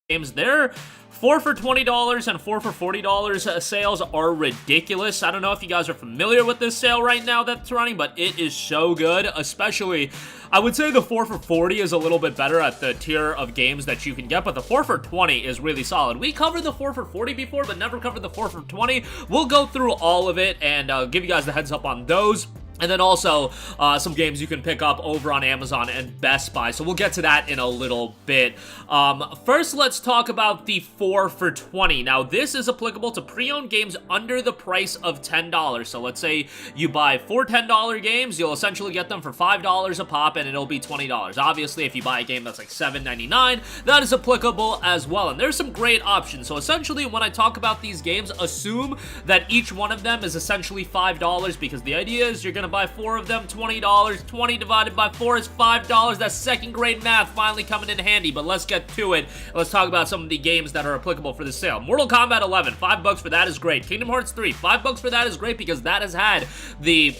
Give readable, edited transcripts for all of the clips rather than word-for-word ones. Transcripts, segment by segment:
games. They're 4 for $20 and 4 for $40 sales are ridiculous. I don't know if you guys are familiar with this sale right now that's running, but it is so good. Especially, I would say the 4 for 40 is a little bit better at the tier of games that you can get, but the 4 for 20 is really solid. We covered the 4 for 40 before, but never covered the 4 for 20. We'll go through all of it and give you guys the heads up on those. And then also, some games you can pick up over on Amazon and Best Buy. So we'll get to that in a little bit. First, let's talk about the 4 for 20. Now, this is applicable to pre-owned games under the price of $10. So let's say you buy 4 $10 games, you'll essentially get them for $5 a pop, and it'll be $20. Obviously, if you buy a game that's like $7.99, that is applicable as well. And there's some great options. So essentially, when I talk about these games, assume that each one of them is essentially $5, because the idea is you're going to buy 4 of them, $20. 20 divided by 4 is $5. That's second grade math finally coming in handy, but let's get to it. Let's talk about some of the games that are applicable for the sale. Mortal Kombat 11, $5 for that is great. Kingdom Hearts 3, $5 for that is great because that has had the,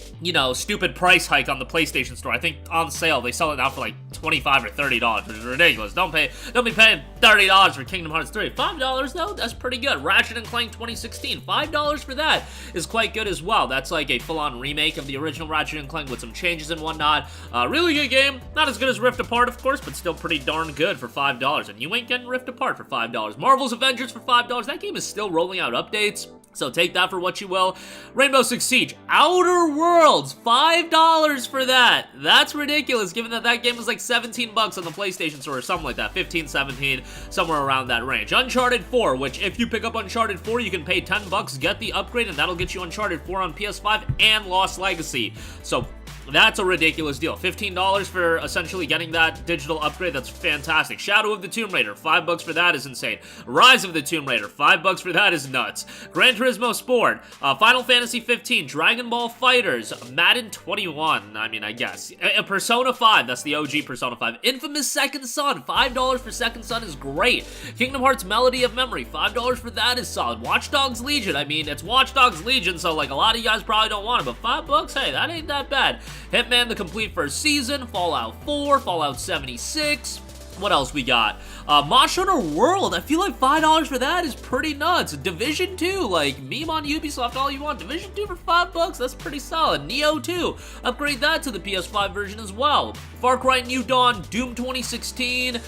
stupid price hike on the PlayStation Store. I think on sale, they sell it now for like $25 or $30, which is ridiculous. Don't be paying $30 for Kingdom Hearts 3. $5 though, that's pretty good. Ratchet & Clank 2016, $5 for that is quite good as well. That's like a full-on remake of the original Ratchet & Clank with some changes and whatnot. Really good game. Not as good as Rift Apart, of course, but still pretty darn good for $5. And you ain't getting Rift Apart for $5. Marvel's Avengers for $5. That game is still rolling out updates, so take that for what you will. Rainbow Six Siege, Outer Worlds, $5 for that. That's ridiculous, given that that game was like $17 on the PlayStation Store or something like that. 15, 17, somewhere around that range. Uncharted 4, which if you pick up Uncharted 4, you can pay $10, get the upgrade, and that'll get you Uncharted 4 on PS5 and Lost Legacy. So that's a ridiculous deal. $15 for essentially getting that digital upgrade. That's fantastic. Shadow of the Tomb Raider, $5 for that is insane. Rise of the Tomb Raider, $5 for that is nuts. Gran Turismo Sport, Final Fantasy 15, Dragon Ball FighterZ, Madden 21, I guess. Persona 5, that's the OG Persona 5. Infamous Second Son, $5 for Second Son is great. Kingdom Hearts Melody of Memory, $5 for that is solid. Watch Dogs Legion, it's Watch Dogs Legion, so like a lot of you guys probably don't want it, but $5, hey, that ain't that bad. Hitman, the complete first season, Fallout 4, Fallout 76. What else we got? Monster Hunter World, I feel like $5 for that is pretty nuts. Division 2, like, meme on Ubisoft all you want. Division 2 for $5, that's pretty solid. Neo 2, upgrade that to the PS5 version as well. Far Cry New Dawn, Doom 2016,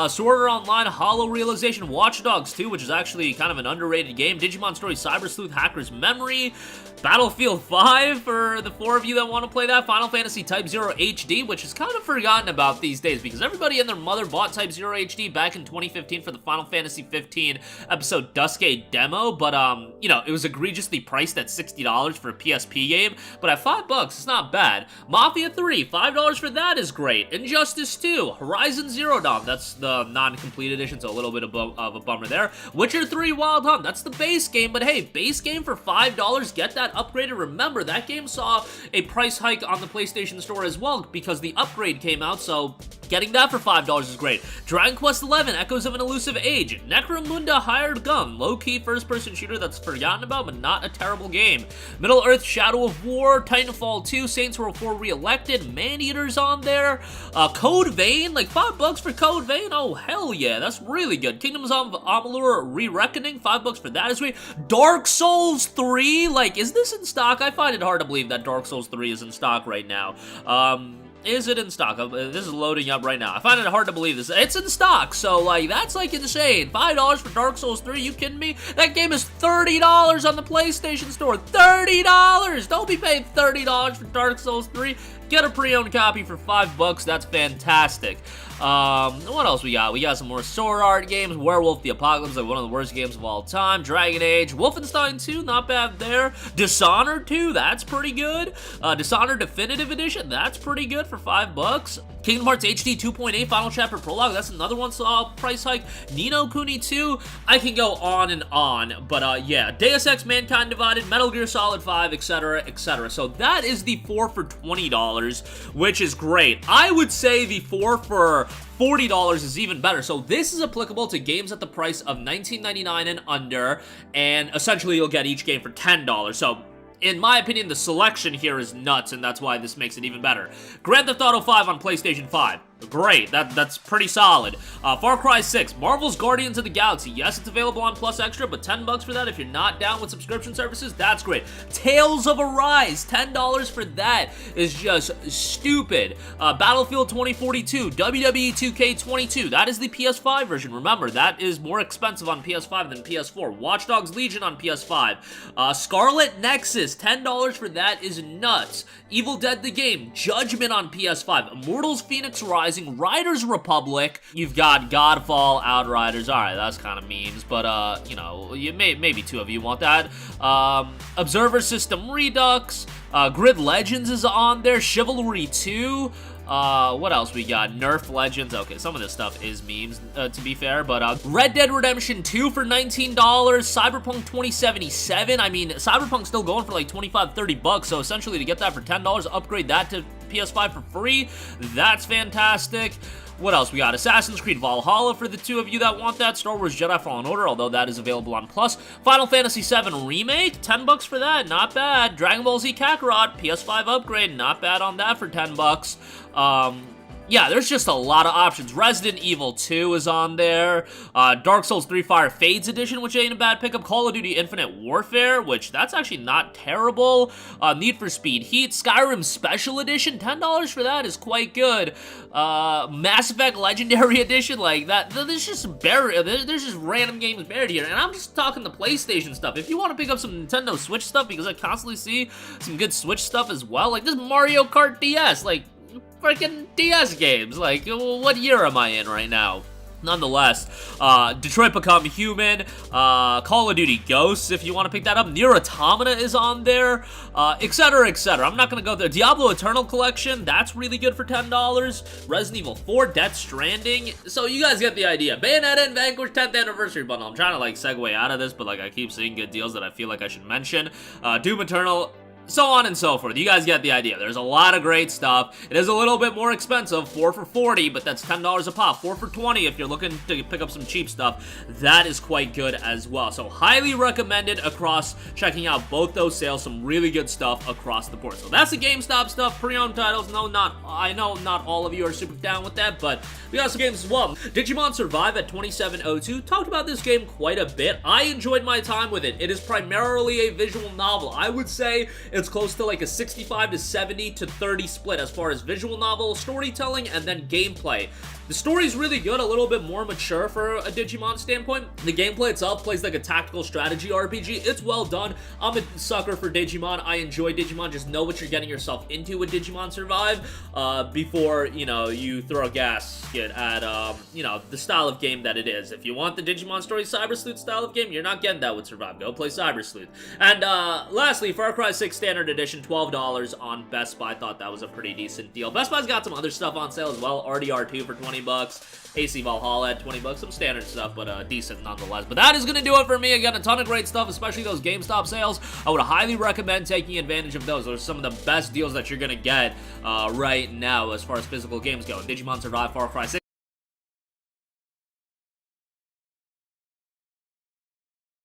Sword Art Online, Hollow Realization, Watch Dogs 2, which is actually kind of an underrated game, Digimon Story, Cyber Sleuth, Hacker's Memory, Battlefield 5 for the 4 of you that want to play that, Final Fantasy Type 0 HD, which is kind of forgotten about these days because everybody and their mother bought Type 0 HD back in 2015 for the Final Fantasy 15 episode Duskgate demo, but it was egregiously priced at $60 for a PSP game, but at $5, it's not bad. Mafia 3, $5 for that is great. Injustice 2, Horizon Zero Dawn, that's the non-complete edition, so a little bit of a bummer there. Witcher 3 Wild Hunt, that's the base game, but hey, base game for $5, get that upgraded. Remember, that game saw a price hike on the PlayStation Store as well because the upgrade came out, so getting that for $5 is great. Dragon Quest XI, Echoes of an Elusive Age, Necromunda Hired Gun, low-key first-person shooter that's forgotten about, but not a terrible game. Middle-earth Shadow of War, Titanfall 2, Saints Row 4 Re-Elected, Maneater's on there, Code Vein, like $5 for Code Vein, oh hell yeah, that's really good. Kingdoms of Amalur Re-Reckoning, $5 for that is great. Dark Souls 3, like, is this in stock? I find it hard to believe that Dark Souls 3 is in stock right now. Is it in stock? This is loading up right now. I find it hard to believe this. It's in stock, so, like, that's, like, insane. $5 for Dark Souls 3, you kidding me? That game is $30 on the PlayStation Store. $30! Don't be paying $30 for Dark Souls 3. Get a pre-owned copy for $5. That's fantastic. What else we got? We got some more Sword Art games. Werewolf the Apocalypse, like one of the worst games of all time. Dragon Age. Wolfenstein 2, not bad there. Dishonored 2, that's pretty good. Dishonored Definitive Edition, that's pretty good for $5. Kingdom Hearts HD 2.8 Final Chapter Prologue, that's another one saw a price hike. Ni no Kuni 2, I can go on and on, but yeah, Deus Ex Mankind Divided, Metal Gear Solid 5, etc., etc. So that is the 4 for $20, which is great. I would say the 4 for $40 is even better. So this is applicable to games at the price of $19.99 and under, and essentially you'll get each game for $10. So in my opinion, the selection here is nuts, and that's why this makes it even better. Grand Theft Auto 5 on PlayStation 5. Great, that's pretty solid. Far Cry 6, Marvel's Guardians of the Galaxy. Yes, it's available on Plus Extra, but $10 for that. If you're not down with subscription services, that's great. Tales of Arise, $10 for that is just stupid. Battlefield 2042, WWE 2K22, that is the PS5 version. Remember, that is more expensive on PS5 than PS4. Watch Dogs Legion on PS5. Scarlet Nexus, $10 for that is nuts. Evil Dead the game, Judgment on PS5. Immortals Phoenix Rising, Riders Republic. You've got Godfall, Outriders. Alright, that's kind of memes, but, you know, maybe two of you want that. Observer System Redux. Grid Legends is on there. Chivalry 2. What else we got? Nerf Legends. Okay, some of this stuff is memes, to be fair, but, Red Dead Redemption 2 for $19, Cyberpunk 2077, I mean, Cyberpunk's still going for like 25, 30 bucks, so essentially to get that for $10, upgrade that to PS5 for free, that's fantastic. What else we got? Assassin's Creed Valhalla for the two of you that want that. Star Wars Jedi Fallen Order, although that is available on Plus. Final Fantasy VII Remake, $10 for that, not bad. Dragon Ball Z Kakarot, PS5 upgrade, not bad on that for $10. Yeah, there's just a lot of options. Resident Evil 2 is on there. Dark Souls 3 Fire Fades Edition, which ain't a bad pickup. Call of Duty Infinite Warfare, which that's actually not terrible. Need for Speed Heat. Skyrim Special Edition, $10 for that is quite good. Mass Effect Legendary Edition, like that. There's just random games buried here, and I'm just talking the PlayStation stuff. If you want to pick up some Nintendo Switch stuff, because I constantly see some good Switch stuff as well, like this Mario Kart DS, like freaking DS games. Like, what year am I in right now? Nonetheless, Detroit Become Human, Call of Duty Ghosts, if you want to pick that up. Nier Automata is on there, etc., etc. I'm not going to go there. Diablo Eternal Collection, that's really good for $10. Resident Evil 4, Death Stranding. So you guys get the idea. Bayonetta and Vanquish 10th Anniversary Bundle. I'm trying to, like, segue out of this, but, like, I keep seeing good deals that I feel like I should mention. Doom Eternal, so on and so forth. You guys get the idea. There's a lot of great stuff. It is a little bit more expensive, 4 for $40, but that's $10 a pop. 4 for $20 if you're looking to pick up some cheap stuff. That is quite good as well. So highly recommended across checking out both those sales. Some really good stuff across the board. So that's the GameStop stuff. Pre-owned titles. I know not all of you are super down with that, but we got some games as well. Digimon Survive at 2702. Talked about this game quite a bit. I enjoyed my time with it. It is primarily a visual novel. I would say it's close to like a 65 to 70 to 30 split as far as visual novel, storytelling, and then gameplay. The story's really good, a little bit more mature for a Digimon standpoint. The gameplay itself plays like a tactical strategy RPG. It's well done. I'm a sucker for Digimon. I enjoy Digimon. Just know what you're getting yourself into with Digimon Survive before, you know, you throw a gasket at, you know, the style of game that it is. If you want the Digimon Story Cyber Sleuth style of game, you're not getting that with Survive. Go play Cyber Sleuth. And lastly, Far Cry 6 Standard Edition, $12 on Best Buy. Thought that was a pretty decent deal. Best Buy's got some other stuff on sale as well. RDR2 for $20. AC Valhalla at $20, some standard stuff, but decent nonetheless. But that is going to do it for me. Again, a ton of great stuff, especially those GameStop sales. I would highly recommend taking advantage of those. Those are some of the best deals that you're going to get right now as far as physical games go. Digimon Survive, Far Cry 6.